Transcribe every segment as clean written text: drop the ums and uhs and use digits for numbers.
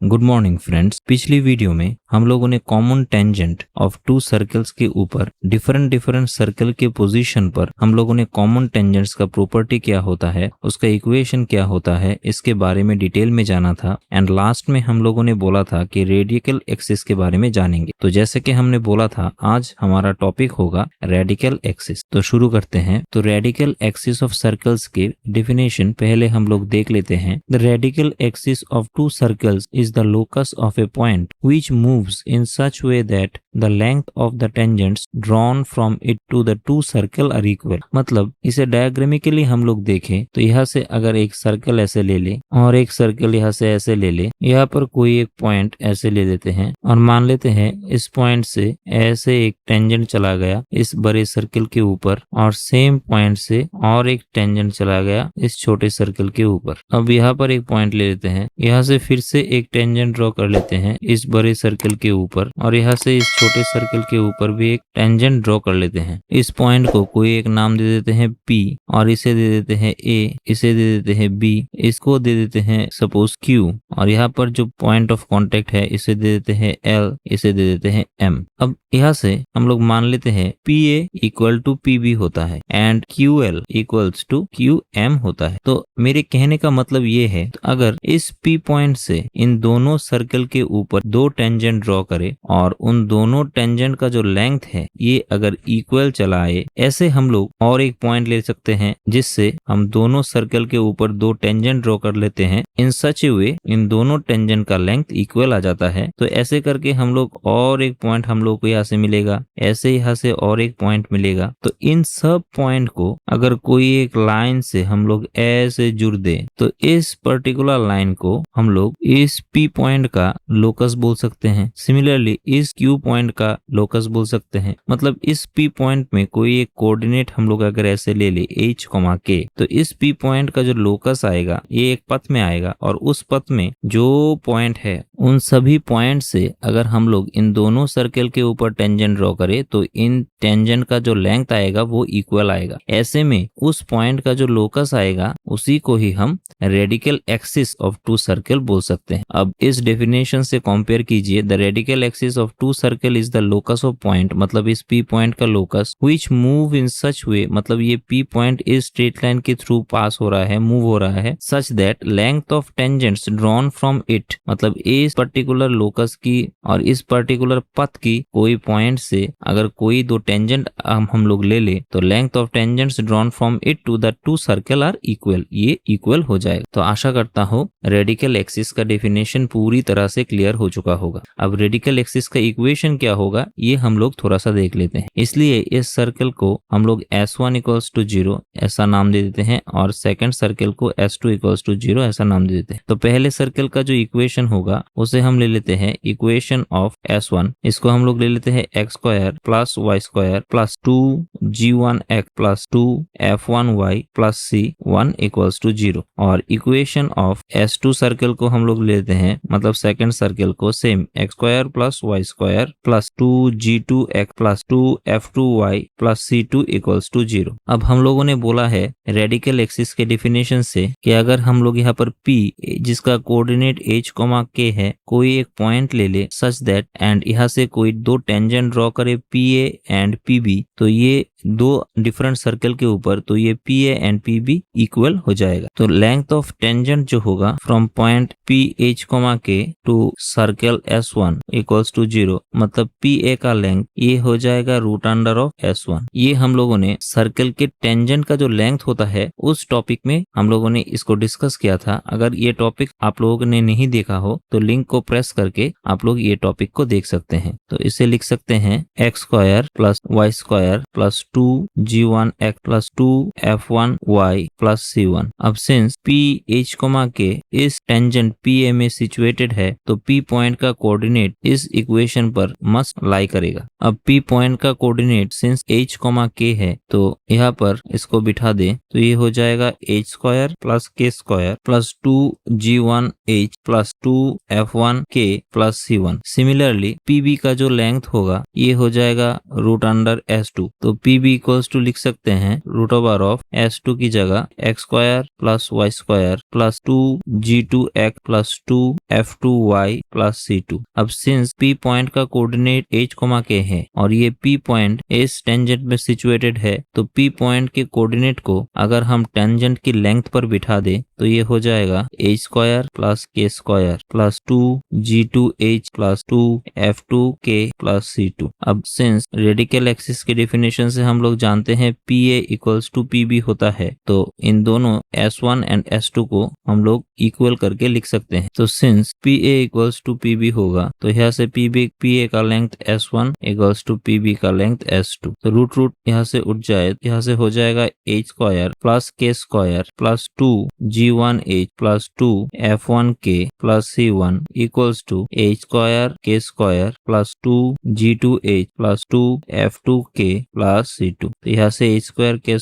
Good morning friends. पिछली video में हम लोगों ने common tangent of to circles के ऊपर डिफरेंट सर्कल के पोजीशन पर हम लोगों ने कॉमन टेंजेंट्स का प्रॉपर्टी क्या होता है, उसका इक्वेशन क्या होता है, इसके बारे में डिटेल में जाना था। एंड लास्ट में हम लोगों ने बोला था कि रेडिकल एक्सिस के बारे में जानेंगे। तो जैसे कि हमने बोला था, आज हमारा टॉपिक होगा रेडिकल एक्सिस। तो शुरू करते हैं। तो रेडिकल एक्सिस ऑफ सर्कल्स के डिफिनेशन पहले हम लोग देख लेते हैं। The radical axis of to circles is the locus of a point which moves in such way that the length of the tangents drawn from it to the two circle are equal। मतलब इसे डायग्रामिकली हम लोग देखें तो यहाँ से अगर एक सर्कल ऐसे ले ले और एक सर्कल यहाँ से ऐसे ले ले, यहाँ पर कोई एक पॉइंट ऐसे ले लेते हैं और मान लेते हैं इस पॉइंट से ऐसे एक टेंजेंट चला गया इस बड़े सर्कल के ऊपर और सेम पॉइंट से और एक टेंजेंट चला गया इस छोटे सर्कल के ऊपर। अब यहाँ पर एक पॉइंट ले लेते हैं, यहाँ से फिर से एक टेंजेंट ड्रॉ कर लेते हैं इस बड़े सर्कल के ऊपर और यहाँ से इस छोटे सर्कल के ऊपर भी एक टेंजेंट ड्रॉ कर लेते हैं। इस पॉइंट को कोई एक नाम दे देते हैं P और इसे दे देते हैं A, इसे दे देते हैं B, इसको दे देते हैं सपोज Q और यहाँ पर जो पॉइंट ऑफ कांटेक्ट है इसे दे देते हैं L, इसे दे देते हैं M। अब यहाँ से हम लोग मान लेते हैं PA इक्वल टू PB होता है and QL equals to QM होता है। तो मेरे कहने का मतलब ये है, तो अगर इस P पॉइंट से इन दोनों सर्कल के ऊपर दो टेंजेंट ड्रॉ करे और उन दोनों टेंजेंट का जो लेंथ है ये अगर इक्वल चला आए, ऐसे हम लोग और एक पॉइंट ले सकते हैं जिससे हम दोनों सर्कल के ऊपर दो टेंजेंट ड्रॉ कर लेते हैं इन सच ए वे इन दोनों टेंजेंट का लेंथ इक्वल आ जाता है। तो ऐसे करके हम लोग और एक पॉइंट हम लोग को यहाँ से मिलेगा, ऐसे यहाँ से और एक पॉइंट मिलेगा। तो इन सब पॉइंट को अगर कोई एक लाइन से हम लोग ऐसे जुड़ दे तो इस पर्टिकुलर लाइन को हम लोग इस P पॉइंट का लोकस बोल सकते हैं। सिमिलरली इस Q पॉइंट का लोकस बोल सकते हैं। मतलब इस P पॉइंट में कोई एक कोऑर्डिनेट हम लोग अगर ऐसे ले ले H, K, तो इस P पॉइंट का जो लोकस आएगा ये एक पथ में आएगा और उस पथ में जो पॉइंट है उन सभी पॉइंट से अगर हम लोग इन दोनों सर्कल के ऊपर टेंजेंट ड्रॉ करें तो इन टेंजेंट का जो लेंथ आएगा वो इक्वल आएगा। ऐसे में उस पॉइंट का जो लोकस आएगा उसी को ही हम radical axis of two circle बोल सकते हैं। अब इस डेफिनेशन से कंपेयर कीजिए, the radical axis of two circle is the locus of point, मतलब इस P पॉइंट का locus which move in such way, मतलब ये P पॉइंट इस स्ट्रेट लाइन के थ्रू पास हो रहा है, मूव हो रहा है, such that length of tangents drawn from it, मतलब इस पर्टिकुलर लोकस की और इस पर्टिकुलर पथ की कोई पॉइंट से अगर कोई दो टेंजेंट हम लोग ले ले तो length of tangents drawn from it to the two circle are equal, ये इक्वल हो जाएगा। तो आशा करता हूँ रेडिकल एक्सिस का डेफिनेशन पूरी तरह से क्लियर हो चुका होगा। अब रेडिकल एक्सिस का इक्वेशन क्या होगा ये हम लोग थोड़ा सा देख लेते हैं। इसलिए इस सर्कल को हम लोग S1 इक्वल्स टू 0 ऐसा नाम दे देते हैं और सेकंड सर्कल को S2 इक्वल्स टू 0 ऐसा नाम दे देते हैं। तो पहले सर्कल का जो इक्वेशन होगा उसे हम ले लेते हैं इक्वेशन ऑफ S1, इसको हम लोग ले लेते हैं x square plus y square plus 2g1x plus 2f1y plus c1 equals to 0 और इक्वेशन ऑफ S2 सर्कल को हम लोग लेते हैं, मतलब सेकंड सर्कल को same x square plus y square plus 2g2x plus 2f2y plus c2 equals to 0। अब हम लोगों ने बोला है रेडिकल एक्सिस के डेफिनेशन से कि अगर हम लोग यहाँ पर P जिसका कोऑर्डिनेट H, K है कोई एक पॉइंट ले ले सच दैट एंड यहाँ से कोई दो टेंजेंट ड्रॉ करे PA एंड PB, तो ये दो डिफरेंट सर्कल के ऊपर तो ये PA एंड PB इक्वल हो जाएगा। तो लेंथ ऑफ टेंजेंट जो होगा from point PH, K to circle S1 equals to 0, मतलब PA का लेंथ ये हो जाएगा रूट अंडर ऑफ S1। ये हम लोगों ने सर्कल के टेंजेंट का जो लेंथ होता है उस टॉपिक में हम लोगों ने इसको डिस्कस किया था। अगर ये टॉपिक आप लोगों ने नहीं देखा हो तो लिंक को प्रेस करके आप लोग ये टॉपिक को देख सकते हैं। तो इसे लिख सकते हैं x square plus y square plus 2g1x plus 2f1y plus c1। अब सिंस PH, K इस टेंजेंट PA में सिचुएटेड है तो P पॉइंट का कोऑर्डिनेट इस इक्वेशन पर मस्ट लाई करेगा। अब P पॉइंट का कोऑर्डिनेट सिंस H, K है तो यहाँ पर इसको बिठा दे तो ये हो जाएगा h square plus k square plus 2g1h plus 2f1k plus c1। Similarly PB का जो लेंथ होगा ये हो जाएगा रूट अंडर S2, तो PB बी इक्वल्स टू लिख सकते हैं रूट ओवर ऑफ S2 की जगह x square plus y square plus 2g2x plus 2f2y plus c2। अब सिंस P पॉइंट का कोऑर्डिनेट h, k है और ये P पॉइंट इस टेंजेंट में सिचुएटेड है, तो P पॉइंट के कोऑर्डिनेट को अगर हम टेंजेंट की लेंथ पर बिठा दे तो ये हो जाएगा h square plus k square plus 2g2h plus 2f2k plus c2। अब सिंस रेडिकल एक्सिस के डेफिनेशन से हम लोग जानते हैं PA इक्वल्स टू PB होता है, तो इन दोनों S1 एंड S2 को हम लोग इक्वल करके लिख सकते हैं। तो since PA equals to PB होगा तो यहाँ से PA का length S1 equals to PB का लेंथ S2। तो रूट यहाँ से उठ जाए, यहाँ से हो जाएगा h square plus k square plus 2g1h plus 2f1k plus c1 equals to h square k square plus 2g2h plus 2f2k plus c2। तो यहाँ से h square k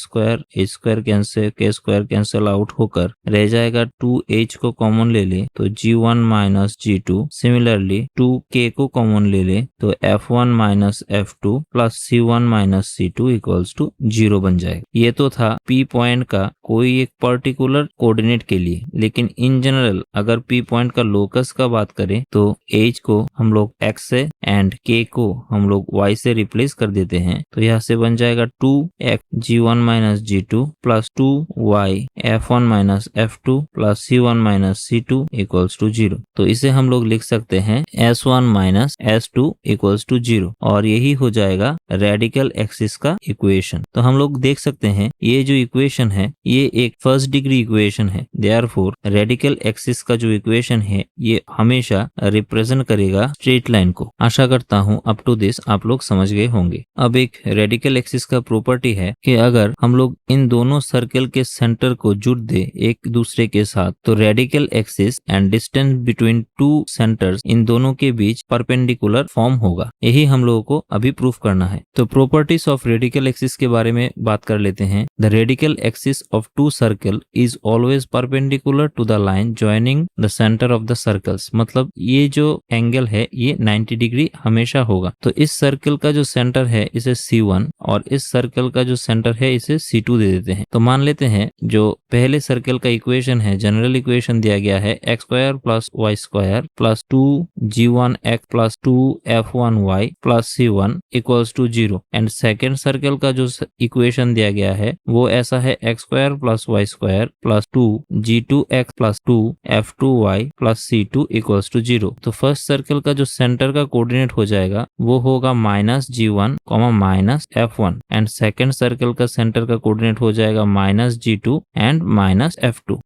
square cancel out होकर रह जाएगा 2h को कॉमन ले ले तो g1 minus g2। Similarly 2k को कॉमन ले ले तो f1 minus f2 plus c1 minus c2 equals to 0 बन जाएगा। ये तो था P पॉइंट का कोई एक पर्टिकुलर कोऑर्डिनेट के लिए, लेकिन इन जनरल अगर P पॉइंट का लोकस का बात करें तो h को हम लोग x से एंड k को हम लोग y से रिप्लेस कर देते हैं, तो यहाँ से बन जाएगा 2x g1 minus g2 plus 2y f1 minus f2 plus c1 minus c2 equals to 0। तो इसे हम लोग लिख सकते हैं s1 minus s2 equals to 0 और यही हो जाएगा रेडिकल एक्सिस का इक्वेशन। तो हम लोग देख सकते हैं ये जो इक्वेशन है ये एक फर्स्ट डिग्री इक्वेशन है, देयरफॉर रेडिकल एक्सिस का जो इक्वेशन है ये हमेशा रिप्रेजेंट करेगा स्ट्रेट लाइन को। आशा करता हूँ अप टू दिस आप लोग समझ गए होंगे। अब एक रेडिकल एक्सिस का प्रॉपर्टी है कि अगर हम लोग इन दोनों सर्कल के सेंटर को जुड़ दे एक दूसरे के साथ तो radical axis and distance between two centres इन दोनों के बीच परपेंडिकुलर फॉर्म होगा। यही हम लोगों को अभी प्रूफ करना है। तो प्रॉपर्टीज ऑफ रेडिकल एक्सिस के बारे में बात कर लेते हैं। The radical axis of two circle is always perpendicular to the line joining the centre of the circles. मतलब ये जो एंगल है ये 90 डिग्री हमेशा होगा। तो इस सर्कल का जो सेंटर है इसे C1 और इस सर्कल का जो सेंटर है इसे C2 दे देते हैं। तो मान लेते हैं जो पहले सर्कल का इक्वेशन है, जनरल इक्वेशन दिया गया है x square plus y square plus 2g1x plus 2f1y plus c1 equals to 0 and second circle का जो इक्वेशन दिया गया है वो ऐसा है x square plus y square plus 2g2x plus 2f2y plus c2 equals to 0। तो फर्स्ट सर्कल का जो सेंटर का कोऑर्डिनेट हो जाएगा वो होगा minus g1 minus f1 and second circle का सेंटर का कोऑर्डिनेट हो जाएगा minus g2 and minus f2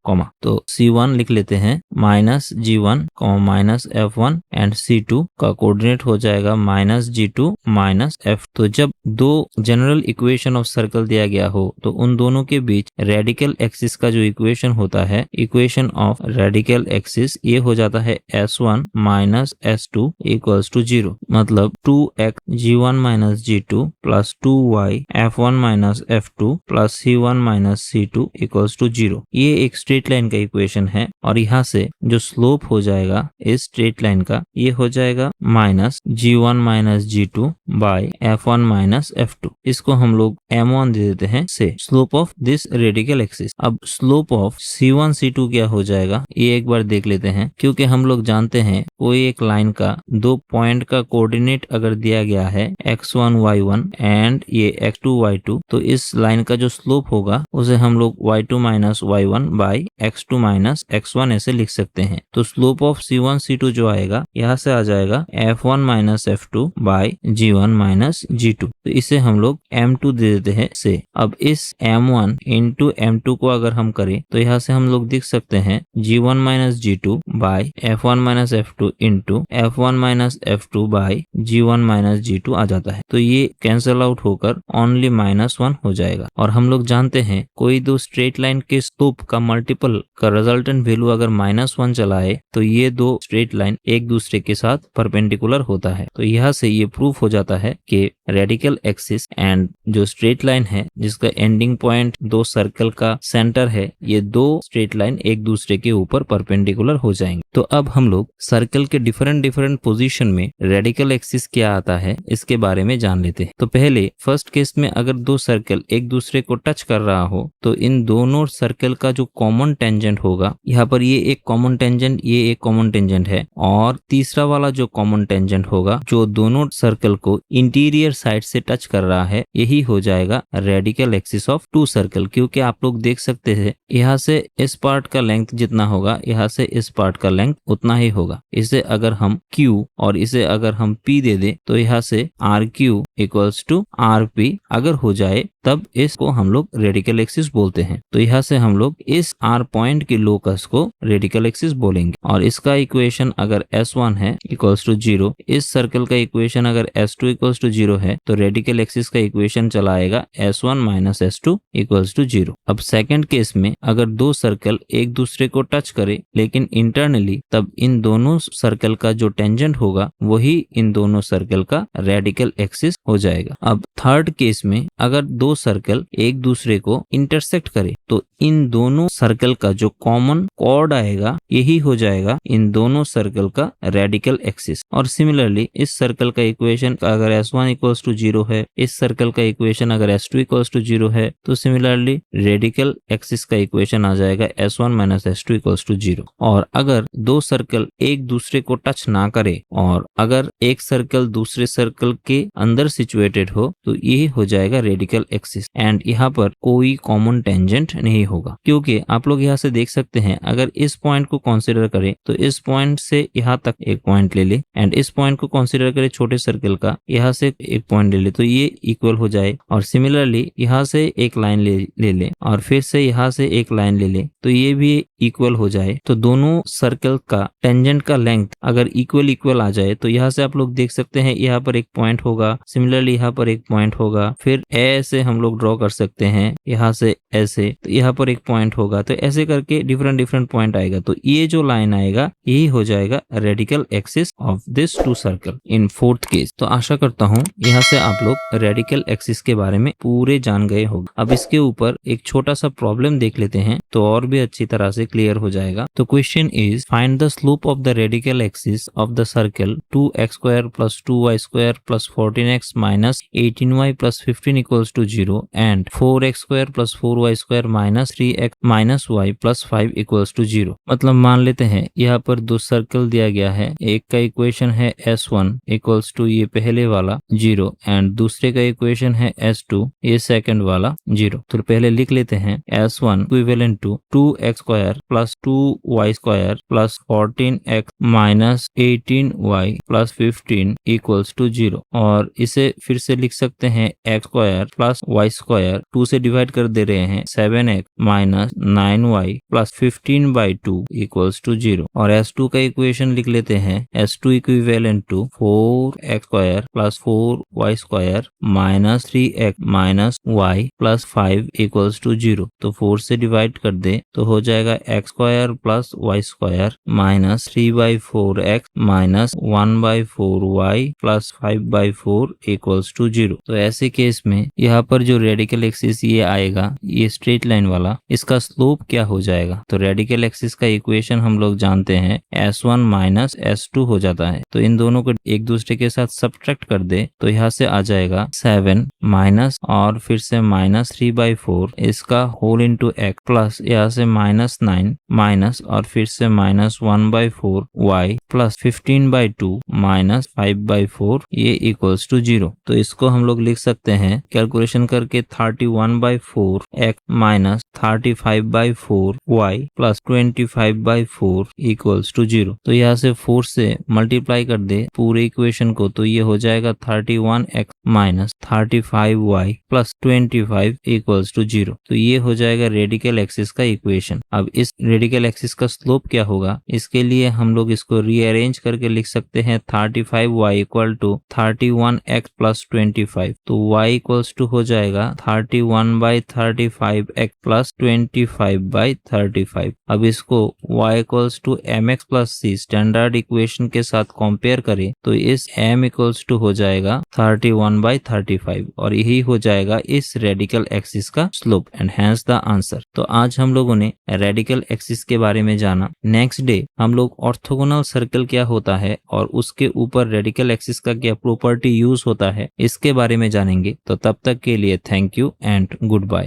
तो c1 लिख लेते हैं minus g1 minus f1 and c2 का कोऑर्डिनेट हो जाएगा माइनस g2 माइनस f। तो जब दो जनरल इक्वेशन ऑफ सर्कल दिया गया हो तो उन दोनों के बीच रेडिकल एक्सिस का जो इक्वेशन होता है, इक्वेशन ऑफ रेडिकल एक्सिस, ये हो जाता है s1 minus s2 equals to 0। मतलब 2x g1 minus g2 plus 2y f1 minus f2 plus c1 minus c2 equals to 0। ये एक स्ट्रेट लाइन का इक्वेशन है और यहाँ से जो स्लोप हो जाएगा इस स्ट्रेट लाइन का ये हो जाएगा minus g1 minus g2 by f1 minus f2। इसको हम लोग m1 दे देते हैं से slope of this radical axis. अब स्लोप ऑफ c1 c2 क्या हो जाएगा ये एक बार देख लेते हैं, क्योंकि हम लोग जानते हैं कोई एक लाइन का दो पॉइंट का कोऑर्डिनेट अगर दिया गया है x1 y1 एंड ये x2 y2 तो इस लाइन का जो स्लोप होगा उसे हम लोग y2 minus y1 bye x2 minus x1 ऐसे लिख सकते हैं। तो स्लोप ऑफ c1 c2 जो आएगा यहाँ से आ जाएगा f1 minus f2 by g1 minus g2। तो इसे हम लोग m2 दे देते हैं से। अब इस m1 इंटू m2 को अगर हम करें तो यहाँ से हम लोग देख सकते हैं g1 minus g2 by f1 minus f2 into f1 minus f2 by g1 minus g2 आ जाता है। तो ये कैंसल आउट होकर ओनली -1 हो जाएगा। और हम लोग जानते हैं कोई दो स्ट्रेट लाइन के स्लोप का मल्टीपल का रिजल्टेंट वैल्यू अगर -1 चलाए तो ये दो स्ट्रेट लाइन एक दूसरे के साथ परपेंडिकुलर होता है। तो यहाँ से ये प्रूफ हो जाता है कि रेडिकल एक्सिस एंड जो स्ट्रेट लाइन है जिसका एंडिंग पॉइंट दो सर्कल का सेंटर है, ये दो स्ट्रेट लाइन एक दूसरे के ऊपर परपेंडिकुलर हो जाएंगे। तो अब हम लोग सर्कल के डिफरेंट पोजीशन में रेडिकल एक्सिस क्या आता है इसके बारे में जान लेते हैं। तो पहले फर्स्ट केस में अगर दो सर्कल एक दूसरे को टच कर रहा हो तो इन दोनों सर्कल का जो कॉमन टेंजेंट होगा, यहाँ पर ये एक कॉमन टेंजेंट, ये एक कॉमन टेंजेंट है, और तीसरा वाला जो कॉमन टेंजेंट होगा जो दोनों सर्कल को इंटीरियर साइड से टच कर रहा है, यही हो जाएगा radical axis of two circle. क्योंकि आप लोग देख सकते हैं यहाँ से इस पार्ट का लेंथ जितना होगा, यहाँ से इस पार्ट का लेंथ उतना ही होगा। इसे अगर हम Q और इसे अगर हम P दे दे तो यहाँ से RQ इक्वल्स टू RP अगर हो जाए तब इसको हम लोग रेडिकल एक्सिस बोलते हैं। तो यहाँ से हम लोग इस R पॉइंट के लोकस को रेडिकल एक्सिस बोलेंगे। और इसका इक्वेशन अगर S1 है इक्वल्स टू 0, इस सर्कल का इक्वेशन अगर S2 इक्वल्स टू 0 है तो रेडिकल एक्सिस का इक्वेशन चला आएगा S1 minus S2 equals to 0। अब सेकंड केस में अगर दो सर्कल एक दूसरे को टच करे लेकिन इंटरनली, तब इन दोनों सर्कल का जो टेंजेंट होगा वही इन दोनों सर्कल का रेडिकल एक्सिस हो जाएगा। अब थर्ड केस में अगर दो सर्कल एक दूसरे को इंटरसेक्ट करे तो इन दोनों सर्कल का जो कॉमन कॉर्ड आएगा यही हो जाएगा इन दोनों सर्कल का रेडिकल एक्सिस। और सिमिलरली इस सर्कल का इक्वेशन अगर S1 इक्वल्स टू 0 है, इस सर्कल का इक्वेशन अगर S2 इक्वल्स टू 0 है, तो सिमिलरली रेडिकल एक्सिस का इक्वेशन आ जाएगा S1 minus S2 equals to 0। और अगर दो सर्कल एक दूसरे को टच ना करे और अगर एक सर्कल दूसरे सर्कल के अंदर सिचुएटेड हो तो ये हो जाएगा रेडिकल एक्सिस। एंड यहाँ पर कोई कॉमन टेंजेंट नहीं होगा, क्योंकि आप लोग यहाँ से देख सकते हैं अगर इस पॉइंट को कंसीडर करें तो इस पॉइंट से यहाँ तक एक पॉइंट ले ले, एंड इस पॉइंट को कंसीडर करें छोटे सर्कल का, यहाँ से एक पॉइंट ले ले तो ये इक्वल हो जाए। और सिमिलरली यहाँ से एक लाइन ले ले और फिर से यहाँ से एक लाइन ले ले तो ये भी इक्वल हो जाए। तो दोनों सर्कल का टेंजेंट का लेंथ अगर इक्वल आ जाए तो यहाँ से आप लोग देख सकते हैं यहाँ पर एक पॉइंट होगा, सिमिलरली यहाँ पर एक पॉइंट होगा, फिर ऐसे हम लोग ड्रॉ कर सकते हैं यहाँ से ऐसे, तो यहाँ पर एक पॉइंट होगा, तो ऐसे करके डिफरेंट पॉइंट आएगा। तो ये जो लाइन आएगा यही हो जाएगा radical axis of this two circle in fourth case. तो आशा करता हूँ यहाँ से आप लोग रेडिकल एक्सिस के बारे में पूरे जान गए होंगे। अब इसके ऊपर एक छोटा सा प्रॉब्लम देख लेते हैं तो और भी अच्छी तरह से क्लियर हो जाएगा। तो question is find the slope of the radical axis of the circle 2x square plus 2y square plus 14x minus 18y plus 15 equals to 0 and 4x square plus 4y square minus 3x minus y plus 5 equals to 0। मतलब मान लेते हैं यहाँ पर दो circle दिया गया है, एक का इक्वेशन है S1 इक्वल्स टू ये पहले वाला 0 एंड दूसरे का इक्वेशन है S2 ये सेकंड वाला 0। तो पहले लिख लेते हैं S1 equivalent to 2x square plus 2y square plus 14x minus 18y plus 15 equals to 0। और इसे फिर से लिख सकते हैं x square plus y square 2 से डिवाइड कर दे रहे हैं 7x minus 9y plus 15/2 equals to 0। और S2 का इक्वेशन लिख लेते हैं S2 equivalent to 4x square plus 4y square minus 3x minus y plus 5 equals to 0। तो 4 से डिवाइड कर दे तो हो जाएगा x square plus y square minus 3/4x minus 1/4y plus 5/4 equals to 0। तो ऐसे केस में यहाँ पर जो रेडिकल एक्सिस ये आएगा ये स्ट्रेट लाइन वाला, इसका स्लोप क्या हो जाएगा? तो रेडिकल एक्सिस का इक्वेशन हम लोग जानते हैं S1 माइनस S2 हो जाता है। तो इन दोनों को एक दूसरे के साथ सब्ट्रैक्ट कर दे तो यहाँ से आ जाएगा 7 माइनस और फिर से माइनस 3/4 इसका होल इंटू x प्लस यहाँ से माइनस 9 माइनस और फिर से माइनस 1/4 y प्लस 15/2 माइनस 5/4 ये इक्वल्स टू 0। तो इसको हम लोग लिख सकते हैं कैलकुलेशन करके 31/4 x minus 35/4 y plus 25/4 equals to 0। तो यहाँ से 4 से मल्टीप्लाई कर दे पूरे इक्वेशन को तो ये हो जाएगा 31x minus 35y plus 25 equals to 0। तो ये हो जाएगा रेडिकल एक्सिस का इक्वेशन। अब इस रेडिकल एक्सिस का स्लोप क्या होगा, इसके लिए हम लोग इसको रीअरेंज करके लिख सकते हैं 35y equal to 31x plus 25। तो y इक्वल्स टू हो जाएगा 31/35x प्लस 25/35। अब इसको y equals to mx plus c standard equation के साथ कंपेयर करें तो इस m इक्वल्स टू हो जाएगा 31/35 और यही हो जाएगा इस रेडिकल एक्सिस का slope and hence the answer. तो आज हम लोगों ने रेडिकल एक्सिस के बारे में जाना। नेक्स्ट डे हम लोग ऑर्थोगोनल सर्कल क्या होता है और उसके ऊपर रेडिकल एक्सिस का क्या प्रॉपर्टी यूज होता है इसके बारे में जानेंगे। तो तब तक के लिए thank you and good bye.